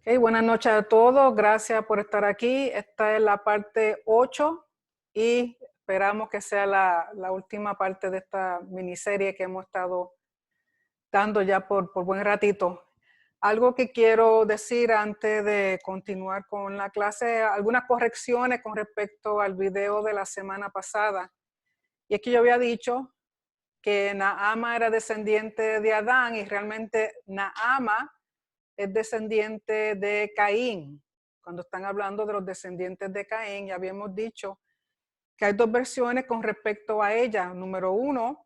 Buenas noches a todos, gracias por estar aquí. Esta es la parte 8 y esperamos que sea la última parte de esta miniserie que hemos estado dando ya por buen ratito. Algo que quiero decir antes de continuar con la clase, algunas correcciones con respecto al video de la semana pasada. Y es que yo había dicho que Naama era descendiente de Adán y realmente Naama es descendiente de Caín. Cuando están hablando de los descendientes de Caín, ya habíamos dicho que hay dos versiones con respecto a ella. Número uno,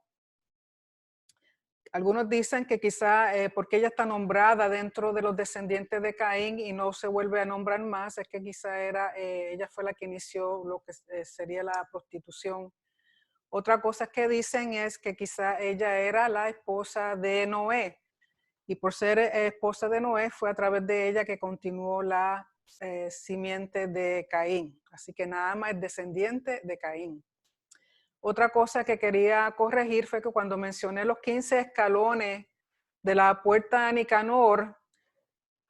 algunos dicen que quizá porque ella está nombrada dentro de los descendientes de Caín y no se vuelve a nombrar más, es que quizá ella fue la que inició lo que sería la prostitución. Otra cosa que dicen es que quizá ella era la esposa de Noé. Y por ser esposa de Noé, fue a través de ella que continuó la simiente de Caín. Así que Naama es descendiente de Caín. Otra cosa que quería corregir fue que cuando mencioné los 15 escalones de la puerta de Nicanor,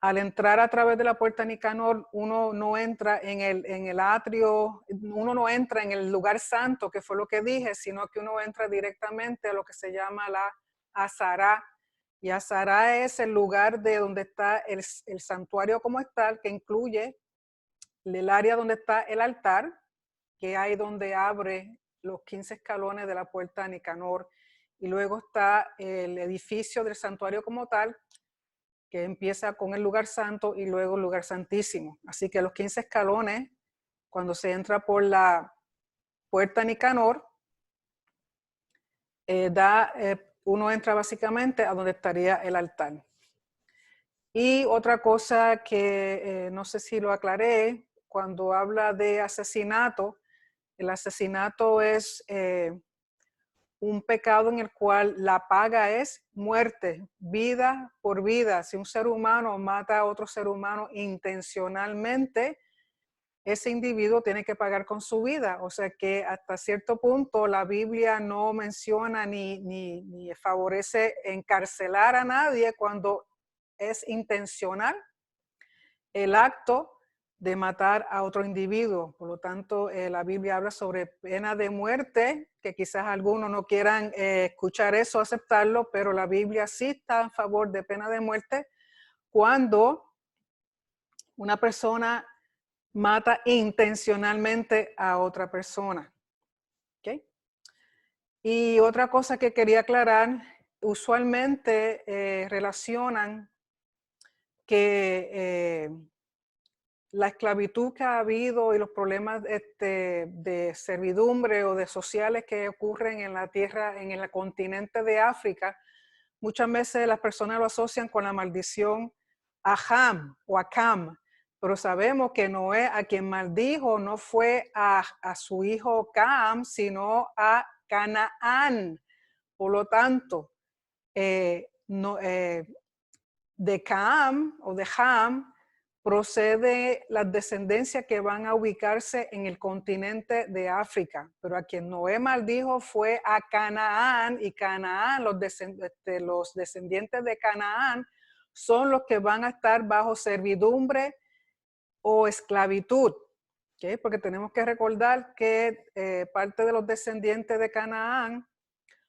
al entrar a través de la puerta de Nicanor, uno no entra en el atrio, uno no entra en el lugar santo, que fue lo que dije, sino que uno entra directamente a lo que se llama la Azará. Y Azará es el lugar de donde está el santuario como tal, que incluye el área donde está el altar, que hay donde abre los 15 escalones de la puerta de Nicanor. Y luego está el edificio del santuario como tal, que empieza con el lugar santo y luego el lugar santísimo. Así que los 15 escalones, cuando se entra por la puerta Nicanor, uno entra básicamente a donde estaría el altar. Y otra cosa que no sé si lo aclaré, cuando habla de asesinato, el asesinato es un pecado en el cual la paga es muerte, vida por vida. Si un ser humano mata a otro ser humano intencionalmente, ese individuo tiene que pagar con su vida. O sea que hasta cierto punto la Biblia no menciona ni favorece encarcelar a nadie cuando es intencional el acto de matar a otro individuo. Por lo tanto, la Biblia habla sobre pena de muerte, que quizás algunos no quieran escuchar eso, aceptarlo, pero la Biblia sí está en favor de pena de muerte cuando una persona mata intencionalmente a otra persona. ¿Okay? Y otra cosa que quería aclarar, usualmente relacionan que la esclavitud que ha habido y los problemas de servidumbre o de sociales que ocurren en la tierra, en el continente de África, muchas veces las personas lo asocian con la maldición a Ham o a Cam, pero sabemos que Noé a quien maldijo no fue a su hijo Cam, sino a Canaán. Por lo tanto, de Cam o de Ham procede las descendencias que van a ubicarse en el continente de África, pero a quien Noé maldijo fue a Canaán, y Canaán, los descendientes de Canaán son los que van a estar bajo servidumbre o esclavitud. ¿Okay? Porque tenemos que recordar que parte de los descendientes de Canaán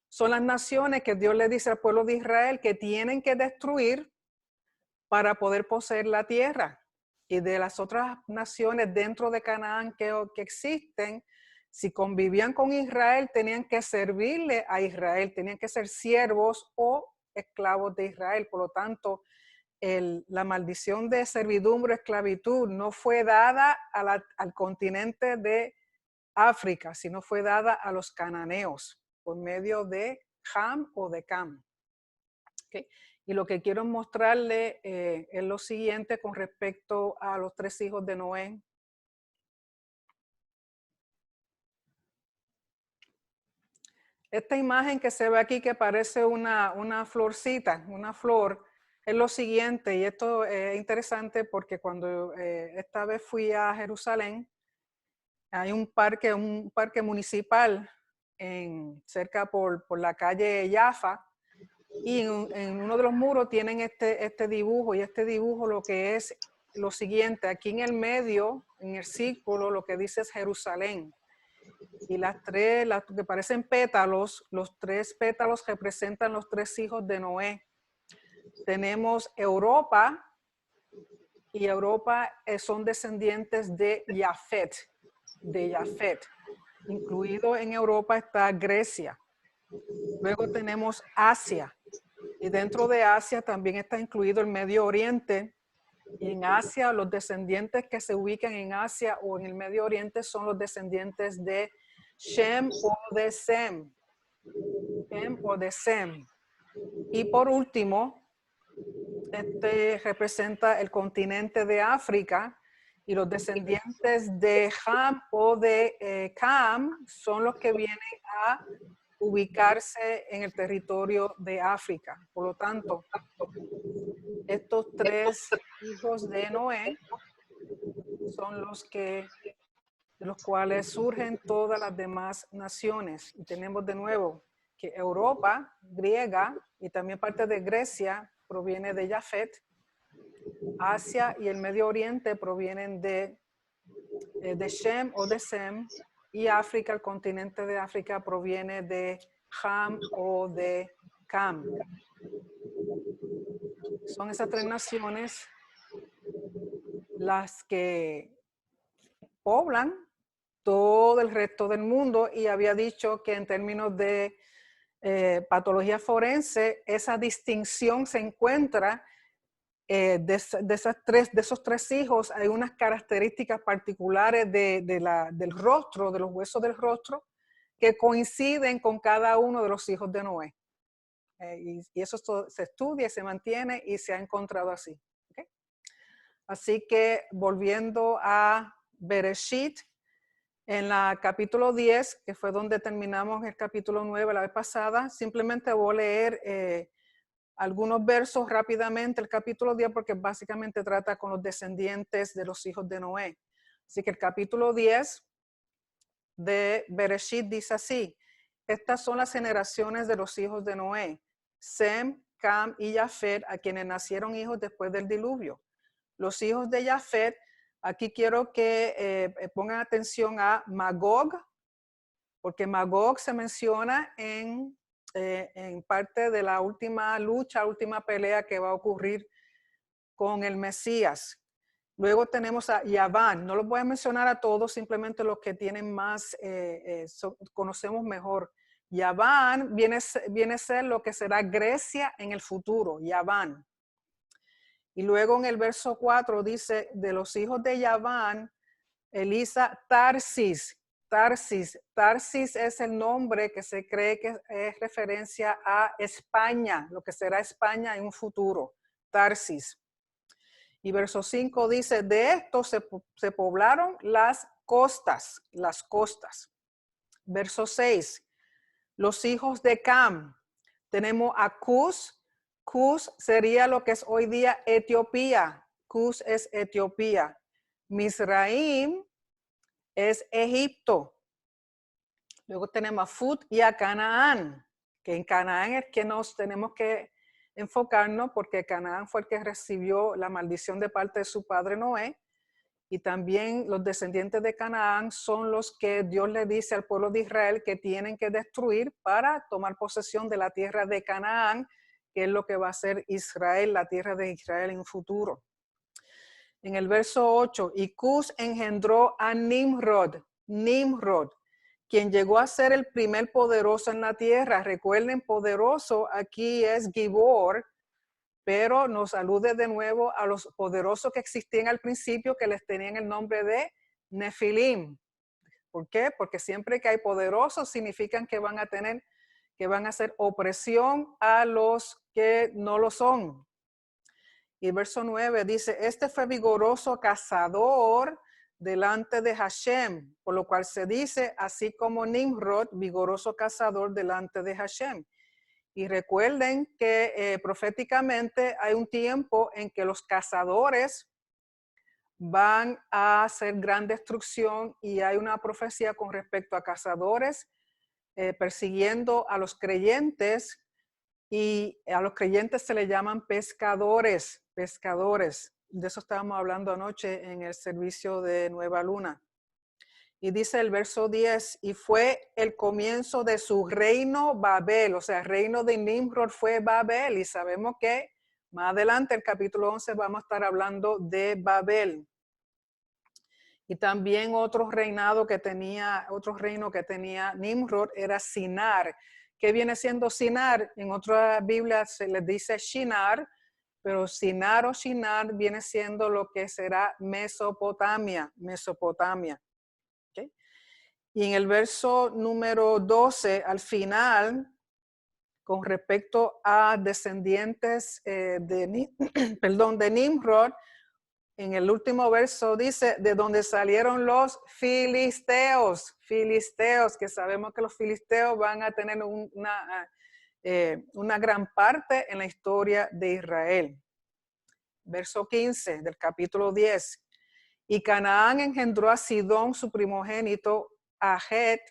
son las naciones que Dios le dice al pueblo de Israel que tienen que destruir para poder poseer la tierra. Y de las otras naciones dentro de Canaán que existen, si convivían con Israel, tenían que servirle a Israel, tenían que ser siervos o esclavos de Israel. Por lo tanto, la maldición de servidumbre o esclavitud no fue dada al continente de África, sino fue dada a los cananeos por medio de Ham o de Cam. ¿Okay? Y lo que quiero mostrarle es lo siguiente con respecto a los 3 hijos de Noé. Esta imagen que se ve aquí que parece una florcita, una flor, es lo siguiente, y esto es interesante porque cuando esta vez fui a Jerusalén, hay un parque municipal cerca por la calle Jaffa, y en uno de los muros tienen este dibujo, y este dibujo lo que es lo siguiente, aquí en el medio, en el círculo, lo que dice es Jerusalén. Y las que parecen pétalos, los 3 pétalos representan los 3 hijos de Noé. Tenemos Europa, y Europa son descendientes de Jafet, Incluido en Europa está Grecia. Luego tenemos Asia, y dentro de Asia también está incluido el Medio Oriente. Y en Asia, los descendientes que se ubican en Asia o en el Medio Oriente son los descendientes de Shem o de Sem. Y por último, este representa el continente de África, y los descendientes de Ham o de Cam son los que vienen a ubicarse en el territorio de África. Por lo tanto, estos 3 hijos de Noé son de los cuales surgen todas las demás naciones. Y tenemos de nuevo que Europa, griega, y también parte de Grecia proviene de Jafet. Asia y el Medio Oriente provienen de Shem o de Sem, y África, el continente de África, proviene de Ham o de Cam. Son esas 3 naciones las que poblan todo el resto del mundo, y había dicho que en términos de patología forense, esa distinción se encuentra de esos 3 hijos. Hay unas características particulares del rostro, de los huesos del rostro, que coinciden con cada uno de los hijos de Noé. Y eso se estudia, se mantiene y se ha encontrado así. ¿Okay? Así que volviendo a Bereshit, en la capítulo 10, que fue donde terminamos el capítulo 9 la vez pasada, simplemente voy a leer algunos versos rápidamente, el capítulo 10, porque básicamente trata con los descendientes de los hijos de Noé. Así que el capítulo 10 de Bereshit dice así: estas son las generaciones de los hijos de Noé, Sem, Cam y Jafet, a quienes nacieron hijos después del diluvio. Los hijos de Jafet, aquí quiero que pongan atención a Magog, porque Magog se menciona en parte de la última lucha, última pelea que va a ocurrir con el Mesías. Luego tenemos a Yaván. No los voy a mencionar a todos, simplemente los que tienen más, conocemos mejor. Yaván viene a ser lo que será Grecia en el futuro, Yaván. Y luego en el verso 4 dice, de los hijos de Yaván, Elisa, Tarsis. Tarsis es el nombre que se cree que es referencia a España, lo que será España en un futuro, Tarsis. Y verso 5 dice, de esto se poblaron las costas. Verso 6, los hijos de Cam. Tenemos a Cus. Cus sería lo que es hoy día Etiopía. Cus es Etiopía. Misraim es Egipto. Luego tenemos a Fut y a Canaán, que en Canaán es que nos tenemos que enfocarnos, porque Canaán fue el que recibió la maldición de parte de su padre Noé, y también los descendientes de Canaán son los que Dios le dice al pueblo de Israel que tienen que destruir para tomar posesión de la tierra de Canaán, que es lo que va a ser Israel, la tierra de Israel en un futuro. En el verso 8, y Cus engendró a Nimrod, quien llegó a ser el primer poderoso en la tierra. Recuerden, poderoso aquí es Gibor, pero nos alude de nuevo a los poderosos que existían al principio, que les tenían el nombre de Nefilim. ¿Por qué? Porque siempre que hay poderosos significan que van a hacer opresión a los que no lo son. Y verso 9 dice, este fue vigoroso cazador delante de Hashem, por lo cual se dice, así como Nimrod, vigoroso cazador delante de Hashem. Y recuerden que proféticamente hay un tiempo en que los cazadores van a hacer gran destrucción, y hay una profecía con respecto a cazadores persiguiendo a los creyentes, y a los creyentes se les llaman pescadores. de eso estábamos hablando anoche en el servicio de Nueva Luna. Y dice el verso 10, y fue el comienzo de su reino Babel, o sea, el reino de Nimrod fue Babel, y sabemos que más adelante, el capítulo 11, vamos a estar hablando de Babel. Y también otro reino que tenía Nimrod era Sinar. ¿Qué viene siendo Sinar? En otra Biblia se les dice Shinar, pero Sinar o Shinar viene siendo lo que será Mesopotamia. ¿Okay? Y en el verso número 12, al final, con respecto a descendientes de Nimrod, en el último verso dice, de donde salieron los filisteos, que sabemos que los filisteos van a tener una gran parte en la historia de Israel. Verso 15 del capítulo 10. Y Canaán engendró a Sidón, su primogénito, a Het,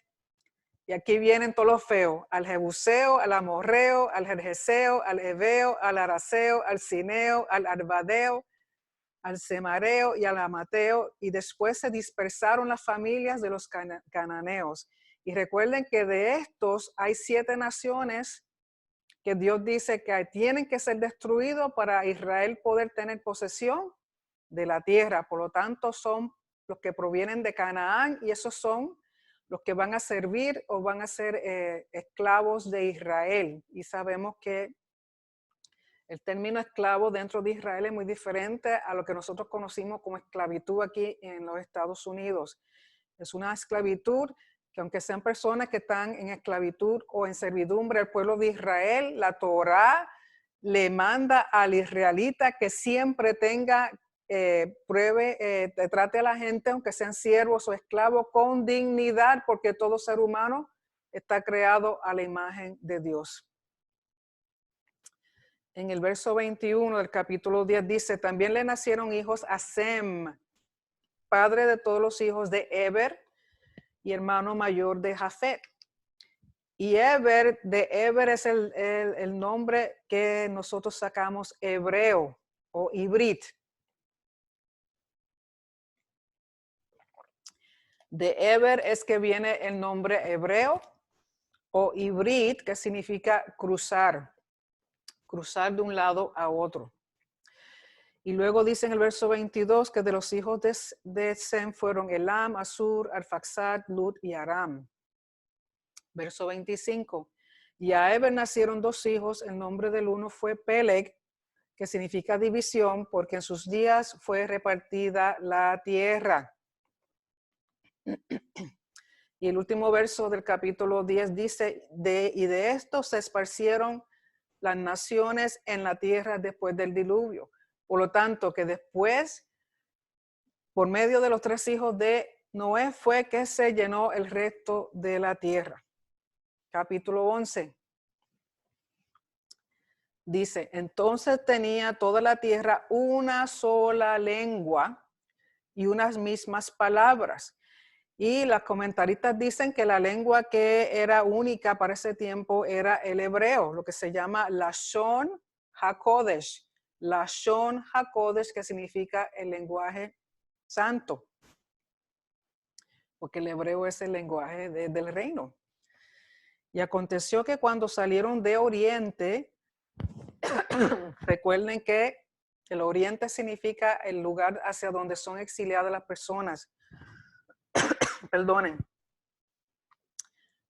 y aquí vienen todos los feos, al Jebuseo, al Amorreo, al Gergeseo, al Heveo, al Araceo, al Cineo, al Arvadeo, al Semareo y al Amateo, y después se dispersaron las familias de los cananeos. Y recuerden que de estos hay 7 naciones que Dios dice que tienen que ser destruidos para Israel poder tener posesión de la tierra. Por lo tanto, son los que provienen de Canaán, y esos son los que van a servir o van a ser esclavos de Israel. Y sabemos que el término esclavo dentro de Israel es muy diferente a lo que nosotros conocimos como esclavitud aquí en los Estados Unidos. Es una esclavitud que, aunque sean personas que están en esclavitud o en servidumbre al pueblo de Israel, la Torá le manda al israelita que siempre tenga, trate a la gente, aunque sean siervos o esclavos, con dignidad, porque todo ser humano está creado a la imagen de Dios. En el verso 21 del capítulo 10 dice, también le nacieron hijos a Sem, padre de todos los hijos de Eber y hermano mayor de Jafet. Y Eber es el nombre que nosotros sacamos hebreo o hibrit. De Eber es que viene el nombre hebreo o hibrit, que significa cruzar de un lado a otro. Y luego dice en el verso 22 que de los hijos de Sem fueron Elam, Asur, Arfaxad, Lut y Aram. Verso 25. Y a Eber nacieron 2 hijos, el nombre del uno fue Peleg, que significa división, porque en sus días fue repartida la tierra. Y el último verso del capítulo 10 dice, y de esto se esparcieron las naciones en la tierra después del diluvio. Por lo tanto, que después, por medio de los 3 hijos de Noé, fue que se llenó el resto de la tierra. Capítulo 11. Dice, entonces tenía toda la tierra una sola lengua y unas mismas palabras. Y las comentaristas dicen que la lengua que era única para ese tiempo era el hebreo, lo que se llama Lashon HaKodesh. Lashon HaKodesh, que significa el lenguaje santo, porque el hebreo es el lenguaje del reino. Y aconteció que cuando salieron de Oriente, recuerden que el Oriente significa el lugar hacia donde son exiliadas las personas. Perdonen,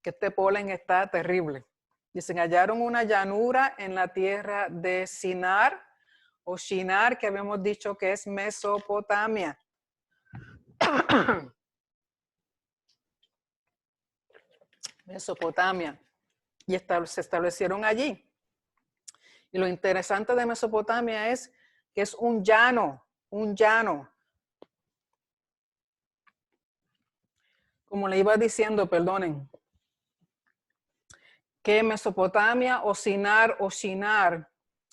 que este polen está terrible. Dicen, hallaron una llanura en la tierra de Sinar o Shinar, que habíamos dicho que es Mesopotamia. Mesopotamia. Y se establecieron allí. Y lo interesante de Mesopotamia es que es un llano. Como le iba diciendo, perdonen, que Mesopotamia o Sinar o Shinar,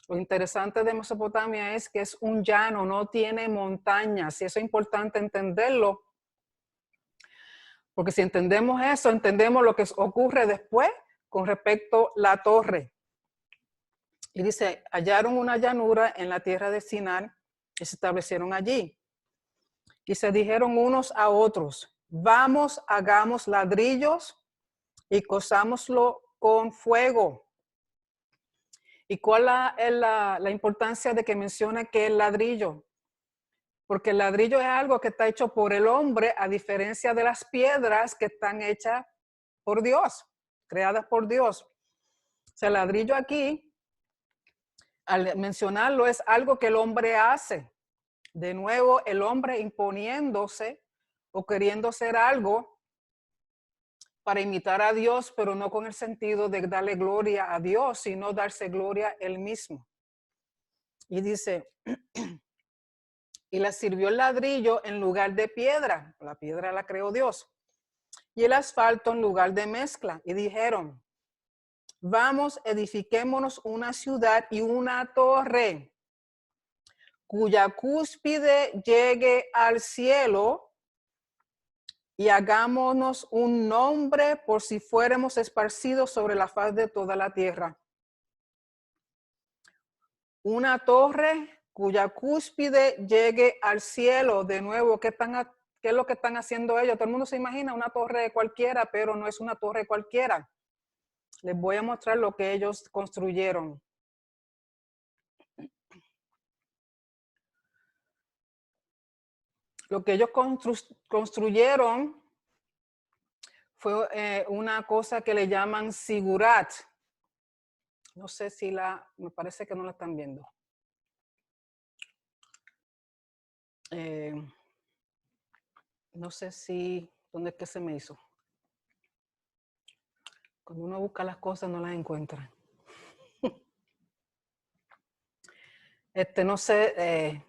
lo interesante de Mesopotamia es que es un llano, no tiene montañas, y eso es importante entenderlo, porque si entendemos eso, entendemos lo que ocurre después con respecto a la torre. Y dice, hallaron una llanura en la tierra de Sinar y se establecieron allí. Y se dijeron unos a otros, vamos, hagamos ladrillos y cosámoslo con fuego. ¿Y cuál es la importancia de que mencione que el ladrillo? Porque el ladrillo es algo que está hecho por el hombre, a diferencia de las piedras que están hechas por Dios, creadas por Dios. O sea, el ladrillo aquí, al mencionarlo, es algo que el hombre hace. De nuevo, el hombre imponiéndose o queriendo ser algo para imitar a Dios, pero no con el sentido de darle gloria a Dios, sino darse gloria él mismo. Y dice, y la sirvió el ladrillo en lugar de piedra. La piedra la creó Dios. Y el asfalto en lugar de mezcla. Y dijeron, vamos, edifiquémonos una ciudad y una torre cuya cúspide llegue al cielo y hagámonos un nombre por si fuéramos esparcidos sobre la faz de toda la tierra. Una torre cuya cúspide llegue al cielo. De nuevo, ¿qué es lo que están haciendo ellos? Todo el mundo se imagina una torre cualquiera, pero no es una torre cualquiera. Les voy a mostrar lo que ellos construyeron. Lo que ellos construyeron fue una cosa que le llaman sigurat. No sé si me parece que no la están viendo. No sé ¿dónde es que se me hizo? Cuando uno busca las cosas no las encuentra. No sé,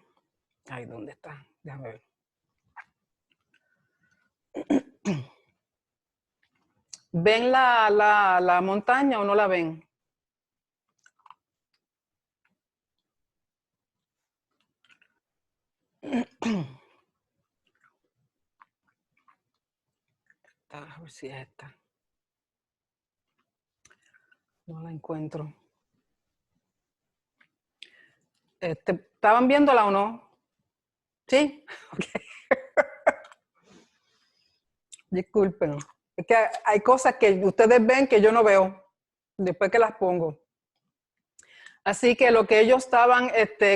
ay, ¿dónde está? Déjame ver. ¿Ven la montaña o no la ven? A ver si es esta. No la encuentro. ¿Estaban viéndola o no? ¿Sí? Okay. Disculpen. Es que hay cosas que ustedes ven que yo no veo después que las pongo. Así que lo que ellos estaban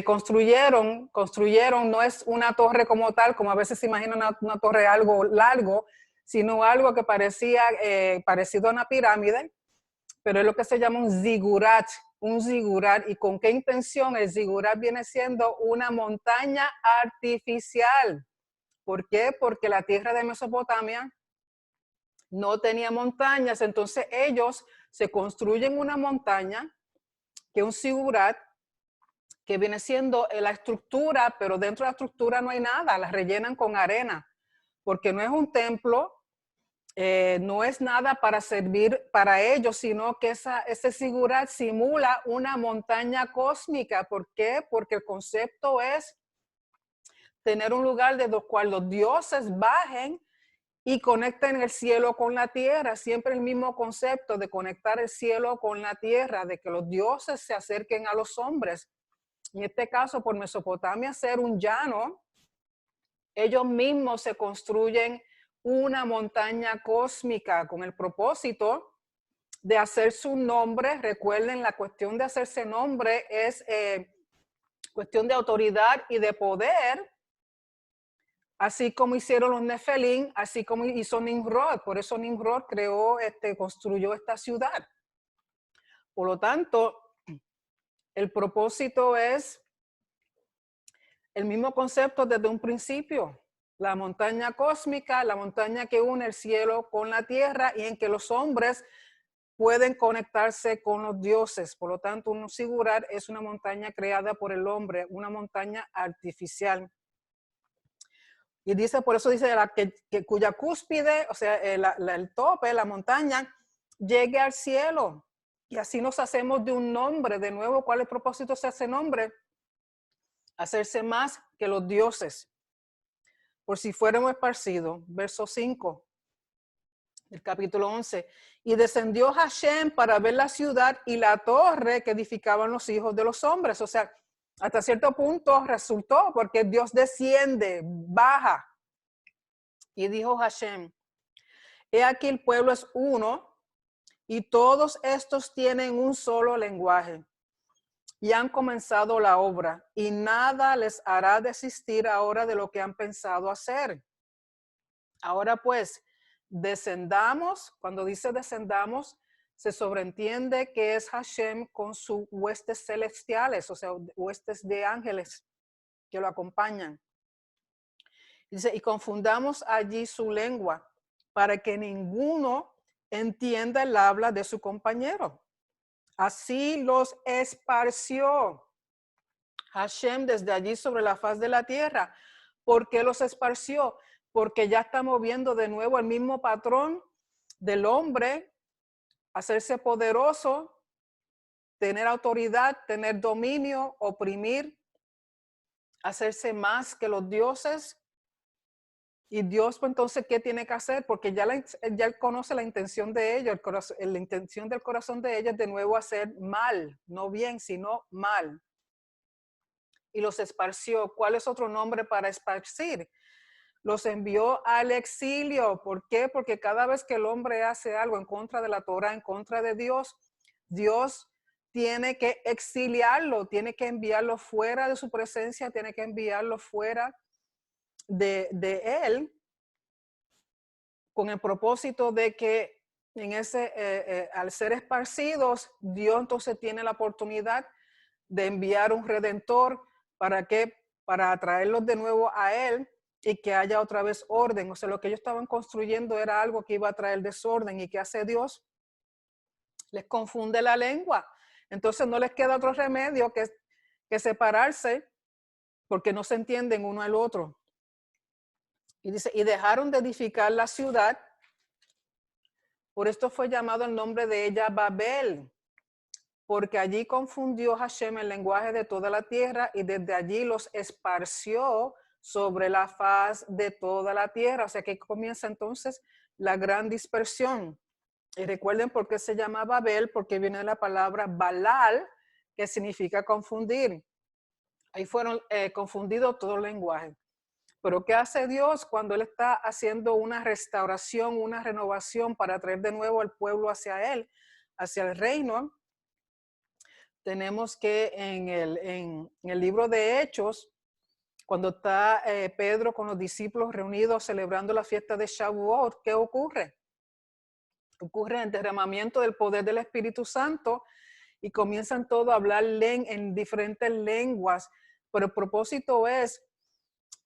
construyeron no es una torre como tal, como a veces se imagina una torre algo largo, sino algo que parecía parecido a una pirámide, pero es lo que se llama un zigurat. ¿Y con qué intención? El zigurat viene siendo una montaña artificial. ¿Por qué? Porque la tierra de Mesopotamia no tenía montañas, entonces ellos se construyen una montaña, que es un zigurat, que viene siendo la estructura, pero dentro de la estructura no hay nada, la rellenan con arena, porque no es un templo, no es nada para servir para ellos, sino que ese zigurat simula una montaña cósmica. ¿Por qué? Porque el concepto es tener un lugar desde el cual los dioses bajen y conecten el cielo con la tierra. Siempre el mismo concepto de conectar el cielo con la tierra, de que los dioses se acerquen a los hombres. En este caso, por Mesopotamia ser un llano, ellos mismos se construyen una montaña cósmica con el propósito de hacer su nombre. Recuerden, la cuestión de hacerse nombre es cuestión de autoridad y de poder, así como hicieron los Nefelín, así como hizo Nimrod. Por eso Nimrod construyó esta ciudad. Por lo tanto, el propósito es el mismo concepto desde un principio. La montaña cósmica, la montaña que une el cielo con la tierra y en que los hombres pueden conectarse con los dioses. Por lo tanto, un zigurat es una montaña creada por el hombre, una montaña artificial. Y dice, por eso dice cuya cúspide, o sea, el tope, la montaña, llegue al cielo. Y así nos hacemos de un nombre. De nuevo, ¿cuál es el propósito de ese nombre? Hacerse más que los dioses. Por si fuéramos esparcidos. Verso 5 del capítulo 11. Y descendió Hashem para ver la ciudad y la torre que edificaban los hijos de los hombres. O sea, Hasta cierto punto resultó, porque Dios desciende, baja. Y dijo Hashem, he aquí el pueblo es uno y todos estos tienen un solo lenguaje y han comenzado la obra y nada les hará desistir ahora de lo que han pensado hacer. Ahora pues, descendamos. Cuando dice descendamos, se sobreentiende que es Hashem con sus huestes celestiales, o sea, huestes de ángeles que lo acompañan. Dice, y confundamos allí su lengua para que ninguno entienda el habla de su compañero. Así los esparció Hashem desde allí sobre la faz de la tierra. ¿Por qué los esparció? Porque ya estamos viendo de nuevo el mismo patrón del hombre, hacerse poderoso, tener autoridad, tener dominio, oprimir, hacerse más que los dioses. Y Dios, pues entonces, ¿qué tiene que hacer? Porque ya él conoce la intención de ellos, la intención del corazón de ellos de nuevo hacer mal, no bien, sino mal. Y los esparció. ¿Cuál es otro nombre para esparcir? Los envió al exilio. ¿Por qué? Porque cada vez que el hombre hace algo en contra de la Torah, en contra de Dios, Dios tiene que exiliarlo, tiene que enviarlo fuera de su presencia, tiene que enviarlo fuera de él, con el propósito de que en al ser esparcidos, Dios entonces tiene la oportunidad de enviar un redentor para atraerlos de nuevo a él y que haya otra vez orden. O sea, lo que ellos estaban construyendo era algo que iba a traer desorden. ¿Y qué hace Dios? Les confunde la lengua. Entonces no les queda otro remedio que separarse, porque no se entienden uno al otro. Y dice, y dejaron de edificar la ciudad. Por esto fue llamado el nombre de ella Babel, porque allí confundió Hashem el lenguaje de toda la tierra y desde allí los esparció sobre la faz de toda la tierra. O sea que comienza entonces la gran dispersión. Y recuerden por qué se llama Babel, porque viene de la palabra Balal, que significa confundir. Ahí fueron confundidos todo el lenguaje. Pero ¿qué hace Dios cuando Él está haciendo una restauración, una renovación para traer de nuevo al pueblo hacia Él, hacia el reino? Tenemos que en el libro de Hechos, cuando está Pedro con los discípulos reunidos celebrando la fiesta de Shavuot, ¿qué ocurre? Ocurre el derramamiento del poder del Espíritu Santo y comienzan todos a hablar en diferentes lenguas. Pero el propósito es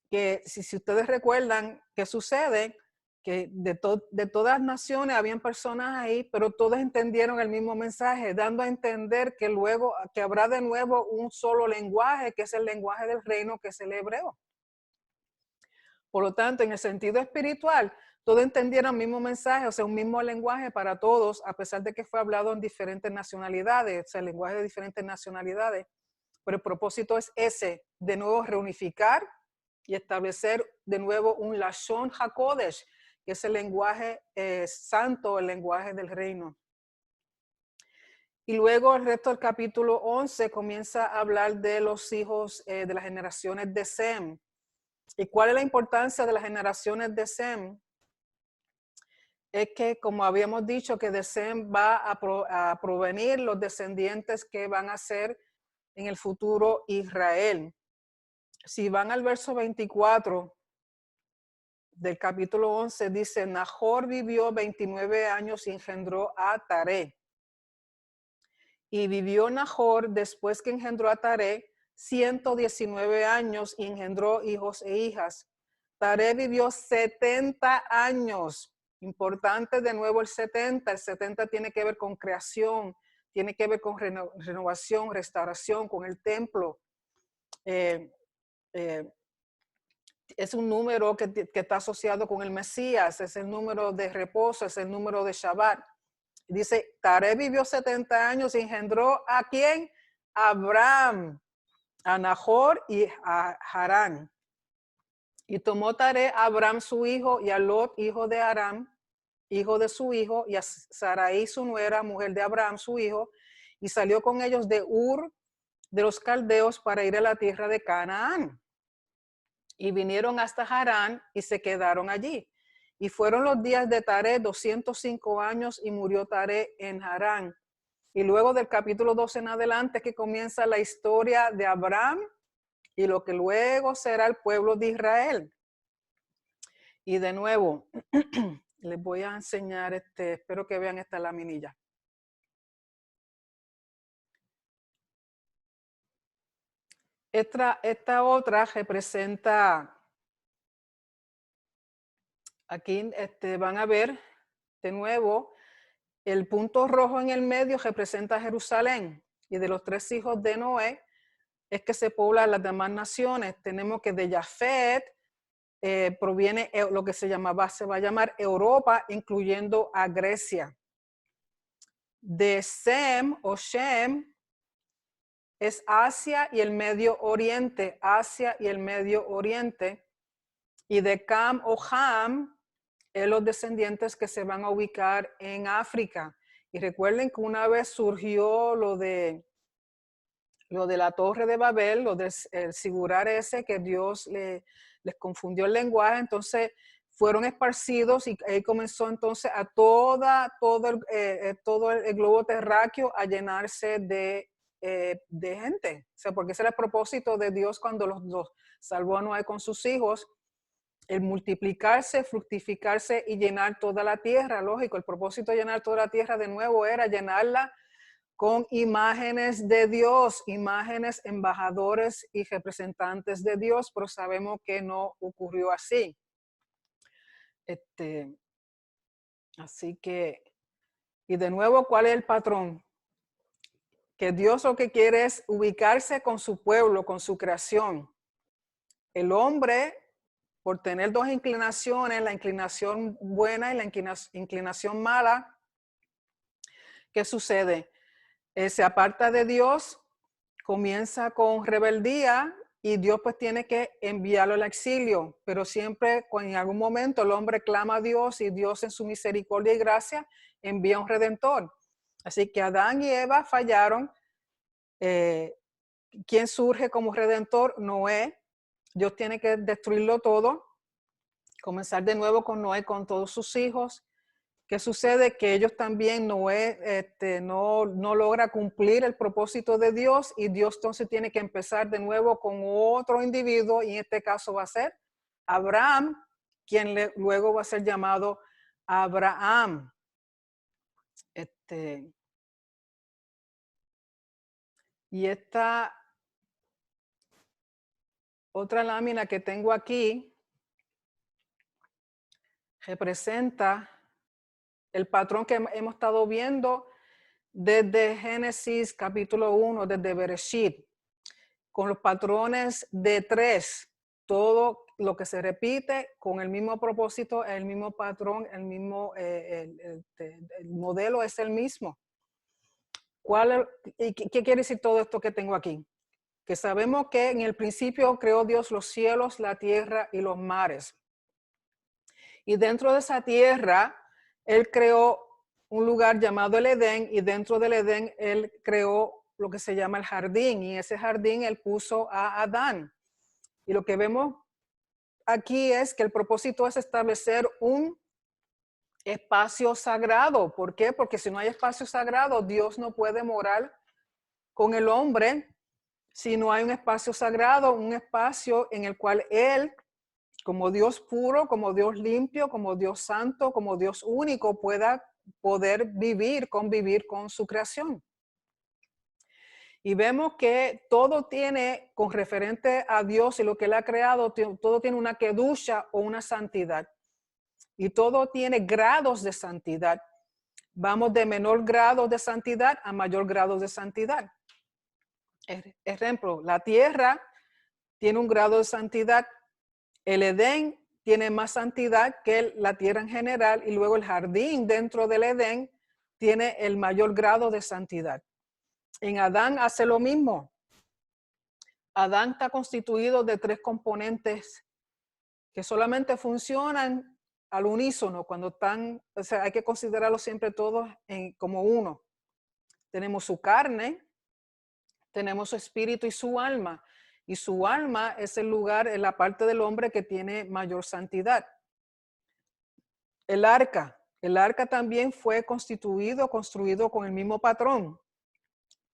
que, si ustedes recuerdan, ¿qué sucede? Que de todas las naciones habían personas ahí, pero todos entendieron el mismo mensaje, dando a entender que luego que habrá de nuevo un solo lenguaje, que es el lenguaje del reino, que es el hebreo. Por lo tanto, en el sentido espiritual, todos entendieron el mismo mensaje, o sea, un mismo lenguaje para todos, a pesar de que fue hablado en diferentes nacionalidades, o sea, el lenguaje de diferentes nacionalidades. Pero el propósito es ese, de nuevo reunificar y establecer de nuevo un Lashon HaKodesh, que es el lenguaje santo, el lenguaje del reino. Y luego el resto del capítulo 11 comienza a hablar de los hijos de las generaciones de Sem. ¿Y cuál es la importancia de las generaciones de Sem? Es que, como habíamos dicho, que de Sem va a provenir los descendientes que van a ser en el futuro Israel. Si van al verso 24 del capítulo 11, dice, Nahor vivió 29 años y engendró a Taré. Y vivió Nahor después que engendró a Taré 119 años y engendró hijos e hijas. Taré vivió 70 años. Importante de nuevo el 70. El 70 tiene que ver con creación, tiene que ver con renovación, restauración, con el templo. Es un número que está asociado con el Mesías, es el número de reposo, es el número de Shabbat. Dice, Taré vivió 70 años y engendró ¿a quién? A Abraham, a Nahor y a Harán. Y tomó Taré a Abraham su hijo y a Lot, hijo de Aram, hijo de su hijo, y a Sarai su nuera, mujer de Abraham su hijo, y salió con ellos de Ur de los caldeos para ir a la tierra de Canaán. Y vinieron hasta Harán y se quedaron allí. Y fueron los días de Taré 205 años y murió Taré en Harán. Y luego del capítulo 12 en adelante que comienza la historia de Abraham y lo que luego será el pueblo de Israel. Y de nuevo, les voy a enseñar, espero que vean esta laminilla. Esta otra representa, aquí van a ver de nuevo, el punto rojo en el medio representa Jerusalén. Y de los 3 hijos de Noé es que se poblan las demás naciones. Tenemos que de Jafet proviene lo que se va a llamar Europa, incluyendo a Grecia. De Sem o Shem es Asia y el Medio Oriente, Asia y el Medio Oriente. Y de Cam o Ham es los descendientes que se van a ubicar en África. Y recuerden que una vez surgió lo de la Torre de Babel, lo del sigurar ese, que Dios les confundió el lenguaje, entonces fueron esparcidos y ahí comenzó entonces a todo el globo terráqueo a llenarse de gente. O sea, porque ese era el propósito de Dios cuando los salvó a Noé con sus hijos, el multiplicarse, fructificarse y llenar toda la tierra. Lógico, el propósito de llenar toda la tierra de nuevo era llenarla con imágenes de Dios, imágenes, embajadores y representantes de Dios, pero sabemos que no ocurrió así. Así que, y de nuevo, ¿cuál es el patrón? Que Dios lo que quiere es ubicarse con su pueblo, con su creación. El hombre, por tener 2 inclinaciones, la inclinación buena y la inclinación mala, ¿qué sucede? Se aparta de Dios, comienza con rebeldía y Dios pues tiene que enviarlo al exilio, pero siempre en algún momento el hombre clama a Dios y Dios en su misericordia y gracia envía un redentor. Así que Adán y Eva fallaron. ¿Quién surge como redentor? Noé. Dios tiene que destruirlo todo, comenzar de nuevo con Noé, con todos sus hijos. ¿Qué sucede? Que ellos también, Noé no logra cumplir el propósito de Dios y Dios entonces tiene que empezar de nuevo con otro individuo y en este caso va a ser Abraham, quien luego va a ser llamado Abraham. Y esta otra lámina que tengo aquí representa el patrón que hemos estado viendo desde Génesis capítulo 1, desde Bereshit, con los patrones de 3, todo lo que se repite con el mismo propósito, el mismo patrón, el mismo, el modelo es el mismo. ¿Qué quiere decir todo esto que tengo aquí? Que sabemos que en el principio creó Dios los cielos, la tierra y los mares. Y dentro de esa tierra, Él creó un lugar llamado el Edén y dentro del Edén Él creó lo que se llama el jardín y ese jardín Él puso a Adán. Y lo que vemos aquí es que el propósito es establecer un espacio sagrado. ¿Por qué? Porque si no hay espacio sagrado, Dios no puede morar con el hombre si no hay un espacio sagrado, un espacio en el cual Él, como Dios puro, como Dios limpio, como Dios santo, como Dios único, pueda poder convivir con su creación. Y vemos que todo tiene, con referente a Dios y lo que Él ha creado, todo tiene una kedusha o una santidad. Y todo tiene grados de santidad. Vamos de menor grado de santidad a mayor grado de santidad. Ejemplo, la tierra tiene un grado de santidad. El Edén tiene más santidad que la tierra en general y luego el jardín dentro del Edén tiene el mayor grado de santidad. En Adán hace lo mismo. Adán está constituido de 3 componentes que solamente funcionan al unísono cuando están, o sea, hay que considerarlos siempre todos como uno. Tenemos su carne, tenemos su espíritu y su alma. Y su alma es el lugar, en la parte del hombre que tiene mayor santidad. El arca también fue construido con el mismo patrón.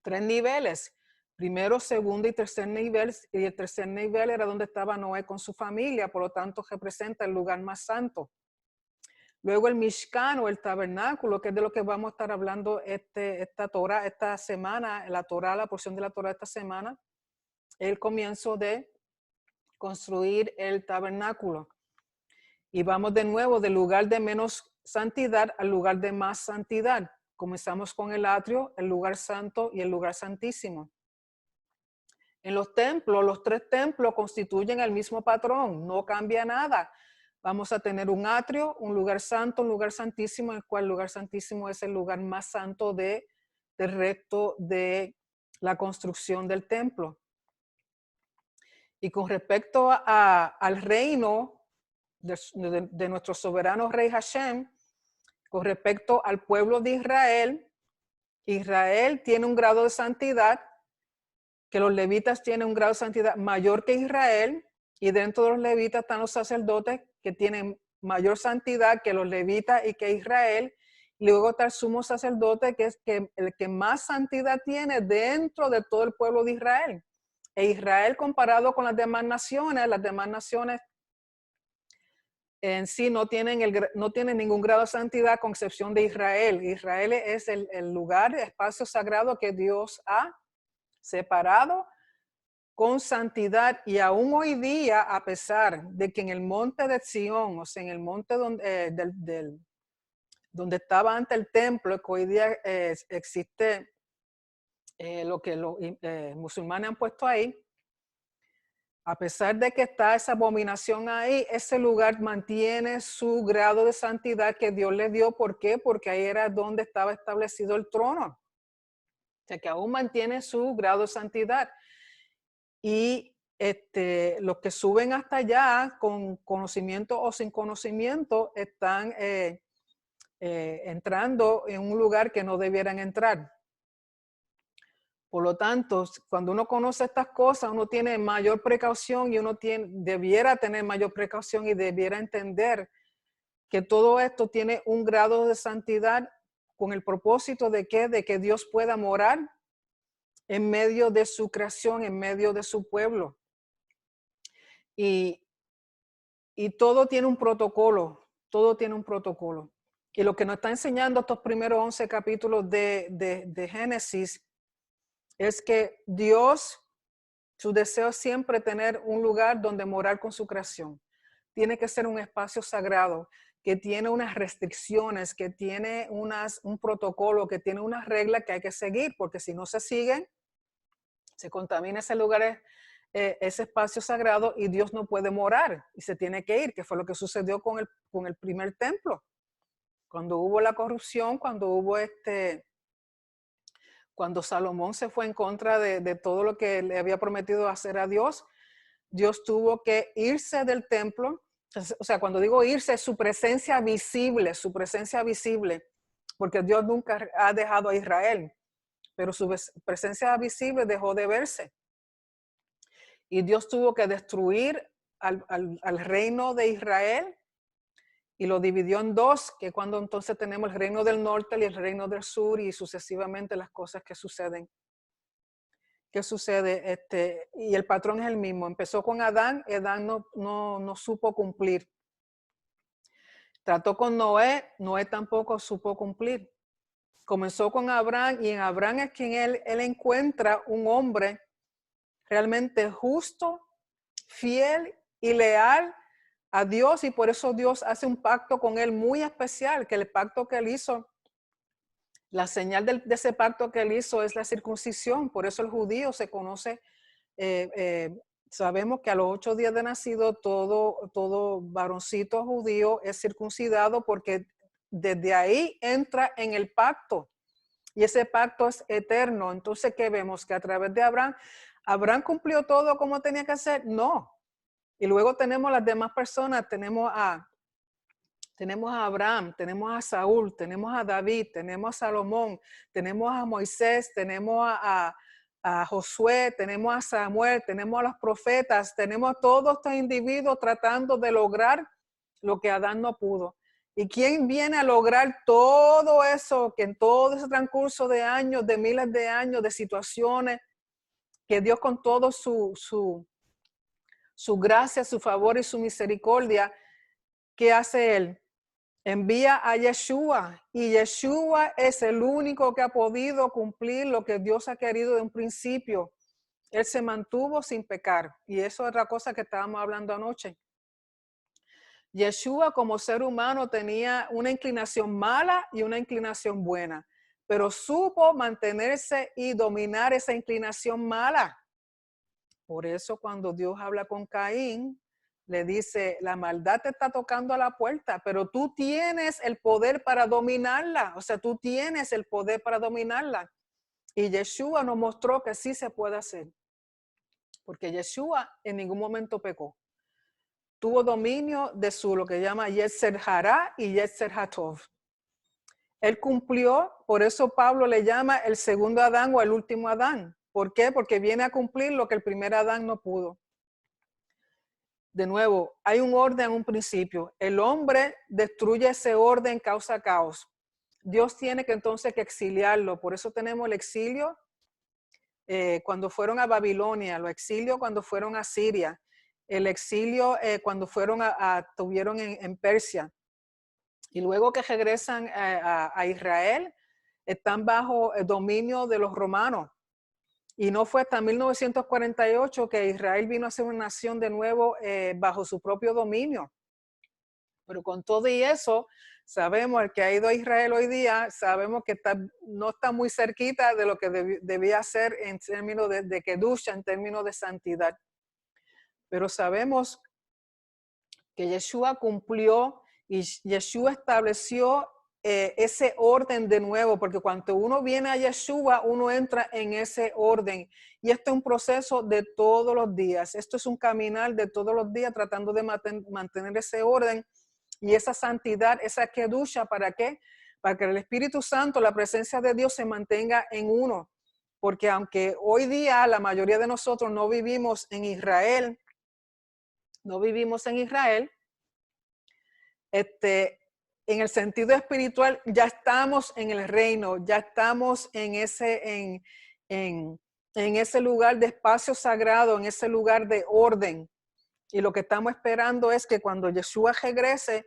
3 niveles. Primero, segundo y tercer nivel. Y el tercer nivel era donde estaba Noé con su familia, por lo tanto representa el lugar más santo. Luego el Mishkan o el tabernáculo, que es de lo que vamos a estar hablando esta Torah, esta semana, la Torah, la porción de la Torah esta semana, el comienzo de construir el tabernáculo. Y vamos de nuevo del lugar de menos santidad al lugar de más santidad. Comenzamos con el atrio, el lugar santo y el lugar santísimo. En los templos, los 3 templos constituyen el mismo patrón, no cambia nada. Vamos a tener un atrio, un lugar santo, un lugar santísimo, en el cual el lugar santísimo es el lugar más santo del resto de la construcción del templo. Y con respecto al reino de nuestro soberano rey Hashem, con respecto al pueblo de Israel, Israel tiene un grado de santidad, que los levitas tienen un grado de santidad mayor que Israel, y dentro de los levitas están los sacerdotes que tienen mayor santidad que los levitas y que Israel. Y luego está el sumo sacerdote, que es el que más santidad tiene dentro de todo el pueblo de Israel. E Israel, comparado con las demás naciones en sí no tienen ningún grado de santidad, con excepción de Israel. Israel es el lugar, el espacio sagrado que Dios ha separado con santidad. Y aún hoy día, a pesar de que en el monte de Sión, o sea, en el monte donde estaba antes el templo, que hoy día existe lo que los musulmanes han puesto ahí, a pesar de que está esa abominación ahí, ese lugar mantiene su grado de santidad que Dios le dio. ¿Por qué? Porque ahí era donde estaba establecido el trono. O sea, que aún mantiene su grado de santidad. Y los que suben hasta allá con conocimiento o sin conocimiento están entrando en un lugar que no debieran entrar. Por lo tanto, cuando uno conoce estas cosas, uno tiene mayor precaución y debiera tener mayor precaución y debiera entender que todo esto tiene un grado de santidad con el propósito de que Dios pueda morar en medio de su creación, en medio de su pueblo. Y todo tiene un protocolo, todo tiene un protocolo. Y lo que nos está enseñando estos primeros 11 capítulos de Génesis es que Dios, su deseo es siempre tener un lugar donde morar con su creación. Tiene que ser un espacio sagrado, que tiene unas restricciones, que tiene un protocolo, que tiene unas reglas que hay que seguir, porque si no se siguen, se contamina ese lugar, ese espacio sagrado, y Dios no puede morar y se tiene que ir, que fue lo que sucedió con el primer templo. Cuando hubo la corrupción, cuando Salomón se fue en contra de todo lo que le había prometido hacer a Dios, Dios tuvo que irse del templo. O sea, cuando digo irse, es su presencia visible, porque Dios nunca ha dejado a Israel, pero su presencia visible dejó de verse. Y Dios tuvo que destruir al reino de Israel y lo dividió en 2, que cuando entonces tenemos el reino del norte y el reino del sur, y sucesivamente las cosas que suceden. ¿Qué sucede? Y el patrón es el mismo. Empezó con Adán, Adán no supo cumplir. Trató con Noé, Noé tampoco supo cumplir. Comenzó con Abraham, y en Abraham es quien él encuentra un hombre realmente justo, fiel y leal a Dios, y por eso Dios hace un pacto con él muy especial, que el pacto que él hizo, la señal de ese pacto que él hizo es la circuncisión. Por eso el judío se conoce, sabemos que a los 8 días de nacido todo varoncito judío es circuncidado, porque desde ahí entra en el pacto, y ese pacto es eterno. Entonces, ¿qué vemos? Que a través de Abraham cumplió todo como tenía que hacer. No. Y luego tenemos las demás personas, tenemos a Abraham, tenemos a Saúl, tenemos a David, tenemos a Salomón, tenemos a Moisés, tenemos a a Josué, tenemos a Samuel, tenemos a los profetas, tenemos a todos estos individuos tratando de lograr lo que Adán no pudo. ¿Y quién viene a lograr todo eso, que en todo ese transcurso de años, de miles de años, de situaciones, que Dios con todo su gracia, su favor y su misericordia, ¿qué hace Él? Envía a Yeshua, y Yeshua es el único que ha podido cumplir lo que Dios ha querido de un principio. Él se mantuvo sin pecar, y eso es otra cosa que estábamos hablando anoche. Yeshua como ser humano tenía una inclinación mala y una inclinación buena, pero supo mantenerse y dominar esa inclinación mala. Por eso cuando Dios habla con Caín, le dice, la maldad te está tocando a la puerta, pero tú tienes el poder para dominarla. O sea, tú tienes el poder para dominarla. Y Yeshua nos mostró que sí se puede hacer. Porque Yeshua en ningún momento pecó. Tuvo dominio de lo que llama Yetzer Hará y Yetzer Hatov. Él cumplió, por eso Pablo le llama el segundo Adán o el último Adán. ¿Por qué? Porque viene a cumplir lo que el primer Adán no pudo. De nuevo, hay un orden, un principio. El hombre destruye ese orden, causa caos. Dios tiene que entonces que exiliarlo. Por eso tenemos el exilio cuando fueron a Babilonia, el exilio cuando fueron a Siria, el exilio cuando fueron tuvieron en Persia. Y luego que regresan a Israel, están bajo el dominio de los romanos. Y no fue hasta 1948 que Israel vino a ser una nación de nuevo bajo su propio dominio. Pero con todo y eso, sabemos, el que ha ido a Israel hoy día, sabemos que no está muy cerquita de lo que debía ser en términos de Kedusha, en términos de santidad. Pero sabemos que Yeshua cumplió y Yeshua estableció ese orden de nuevo, porque cuando uno viene a Yeshua, uno entra en ese orden. Y esto es un proceso de todos los días. Esto es un caminar de todos los días tratando de mantener ese orden y esa santidad, esa kedusha. ¿Para qué? Para que el Espíritu Santo, la presencia de Dios se mantenga en uno. Porque aunque hoy día la mayoría de nosotros no vivimos en Israel, en el sentido espiritual, ya estamos en el reino, ya estamos en ese lugar de espacio sagrado, en ese lugar de orden. Y lo que estamos esperando es que cuando Yeshua regrese,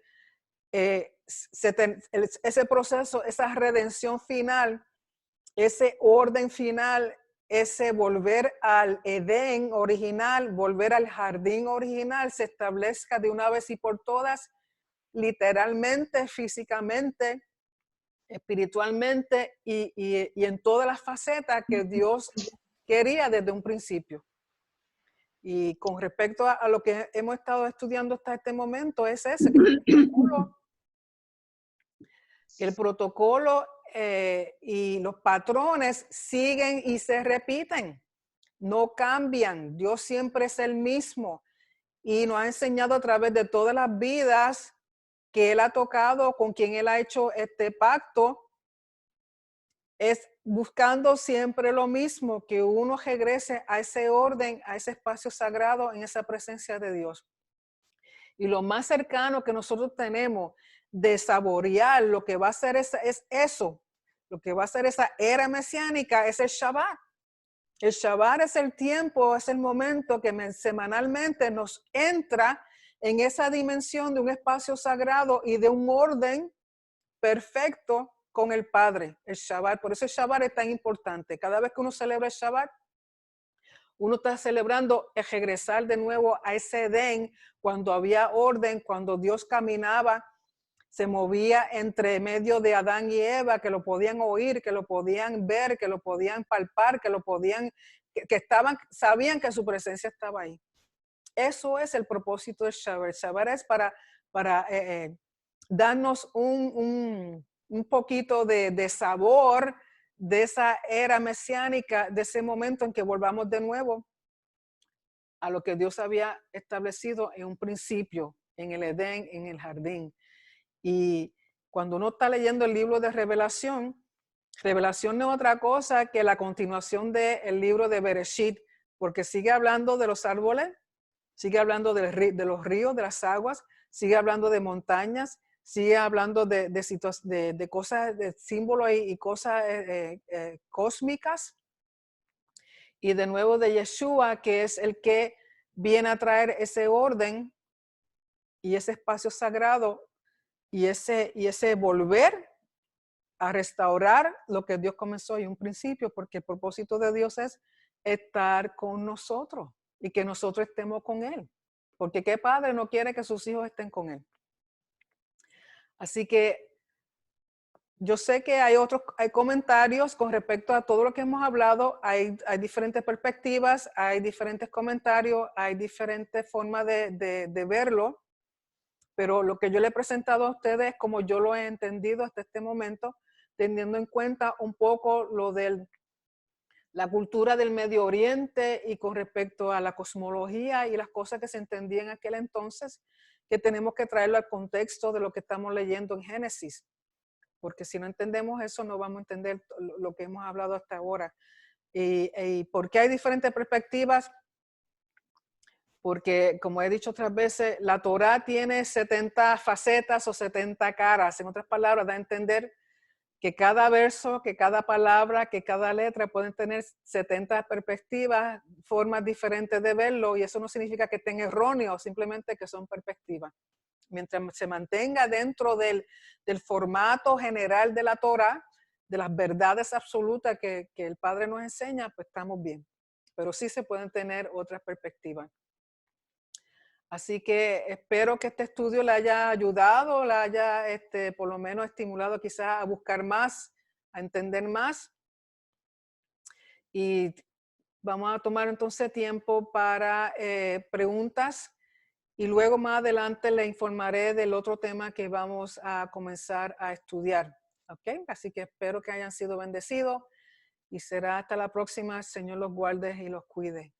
ese proceso, esa redención final, ese orden final, ese volver al Edén original, volver al jardín original, se establezca de una vez y por todas, literalmente, físicamente, espiritualmente y en todas las facetas que Dios quería desde un principio. Y con respecto a lo que hemos estado estudiando hasta este momento, es ese, que el protocolo y los patrones siguen y se repiten, no cambian. Dios siempre es el mismo y nos ha enseñado a través de todas las vidas que Él ha tocado, con quien Él ha hecho este pacto, es buscando siempre lo mismo, que uno regrese a ese orden, a ese espacio sagrado, en esa presencia de Dios. Y lo más cercano que nosotros tenemos de saborear lo que va a ser es eso, lo que va a ser esa era mesiánica, es el Shabbat. El Shabbat es el tiempo, es el momento que semanalmente nos entra en esa dimensión de un espacio sagrado y de un orden perfecto con el Padre, el Shabbat. Por eso el Shabbat es tan importante. Cada vez que uno celebra el Shabbat, uno está celebrando el regresar de nuevo a ese Edén, cuando había orden, cuando Dios caminaba, se movía entre medio de Adán y Eva, que lo podían oír, que lo podían ver, que lo podían palpar, que lo podían, sabían que su presencia estaba ahí. Eso es el propósito del Shabbat. El Shabbat es para darnos un poquito de sabor de esa era mesiánica, de ese momento en que volvamos de nuevo a lo que Dios había establecido en un principio, en el Edén, en el jardín. Y cuando uno está leyendo el libro de Revelación, Revelación no es otra cosa que la continuación del libro de Bereshit, porque sigue hablando de los árboles, sigue hablando de los ríos, de las aguas, sigue hablando de montañas, sigue hablando de cosas, de símbolos y cosas cósmicas. Y de nuevo de Yeshua, que es el que viene a traer ese orden y ese espacio sagrado y ese volver a restaurar lo que Dios comenzó en un principio, porque el propósito de Dios es estar con nosotros y que nosotros estemos con Él. Porque qué padre no quiere que sus hijos estén con Él. Así que yo sé que hay comentarios con respecto a todo lo que hemos hablado, hay diferentes perspectivas, hay diferentes comentarios, hay diferentes formas de verlo, pero lo que yo le he presentado a ustedes, como yo lo he entendido hasta este momento, teniendo en cuenta un poco lo de la cultura del Medio Oriente y con respecto a la cosmología y las cosas que se entendían en aquel entonces, que tenemos que traerlo al contexto de lo que estamos leyendo en Génesis. Porque si no entendemos eso, no vamos a entender lo que hemos hablado hasta ahora. ¿Y por qué hay diferentes perspectivas? Porque, como he dicho otras veces, la Torá tiene 70 facetas o 70 caras. En otras palabras, da a entender que cada verso, que cada palabra, que cada letra pueden tener 70 perspectivas, formas diferentes de verlo, y eso no significa que estén erróneos, simplemente que son perspectivas. Mientras se mantenga dentro del formato general de la Torá, de las verdades absolutas que el Padre nos enseña, pues estamos bien. Pero sí se pueden tener otras perspectivas. Así que espero que este estudio le haya ayudado, le haya por lo menos estimulado quizás a buscar más, a entender más. Y vamos a tomar entonces tiempo para preguntas. Y luego más adelante le informaré del otro tema que vamos a comenzar a estudiar. ¿Ok? Así que espero que hayan sido bendecidos y será hasta la próxima. Señor los guarde y los cuide.